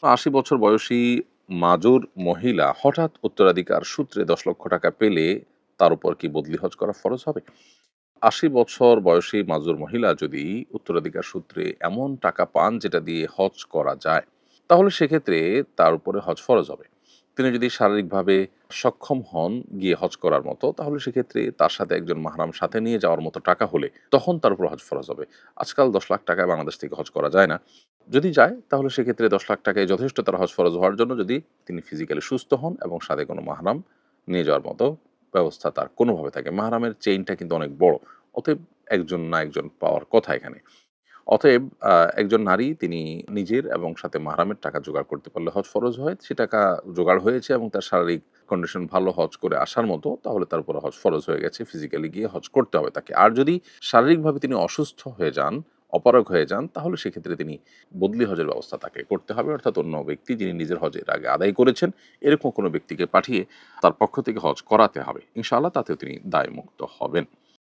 ৮০ বছর বয়সী মাজুর মহিলা হঠাৎ উত্তরাধিকার সূত্রে ১০ লক্ষ টাকা পেলে তার উপর কি বদলি হজ করা ফরজ হবে? ৮০ বছর বয়সী মাজুর মহিলা যদি উত্তরাধিকার সূত্রে এমন টাকা পান যেটা দিয়ে হজ করা যায়, তাহলে সেক্ষেত্রে তার উপরে হজ ফরজ হবে। তিনি যদি শারীরিকভাবে সক্ষম হন গিয়ে হজ করার মতো, তাহলে সেক্ষেত্রে তার সাথে একজন মাহরাম সাথে নিয়ে যাওয়ার মতো টাকা হলে তখন তার উপর হজ ফরজ হবে। আজকাল ১০ লাখ টাকায় বাংলাদেশ থেকে হজ করা যায় না। যদি যায় তাহলে সেক্ষেত্রে ১০ লাখ টাকাই যথেষ্ট তার হজ ফরজ হওয়ার জন্য, যদি তিনি ফিজিক্যালি সুস্থ হন এবং সাথে কোনো মাহরাম নিয়ে যাওয়ার মতো ব্যবস্থা তার কোনোভাবে থাকে। মাহরামের চেইনটা কিন্তু অনেক বড়। অতএব একজন না একজন পাওয়ার কথা এখানে। অতএব একজন নারী তিনি নিজের এবং সাথে মাহরামের টাকা জোগাড় করতে পারলে হজ ফরজ হয়। সে টাকা জোগাড় হয়েছে এবং তার শারীরিক কন্ডিশন ভালো হজ করে আসার মতো, তাহলে তার উপরে হজ ফরজ হয়ে গেছে। ফিজিক্যালি গিয়ে হজ করতে হবে তাকে। আর যদি শারীরিকভাবে তিনি অসুস্থ হয়ে যান, অপারগ হয়ে যান, তাহলে সেক্ষেত্রে তিনি বদলি হজের ব্যবস্থা তাকে করতে হবে। অর্থাৎ অন্য ব্যক্তি যিনি নিজের হজ এর আগে আদায় করেছেন, এরকম কোনো ব্যক্তিকে পাঠিয়ে তার পক্ষ থেকে হজ করাতে হবে। ইনশাআল্লাহ তাতেও তিনি দায়মুক্ত হবেন।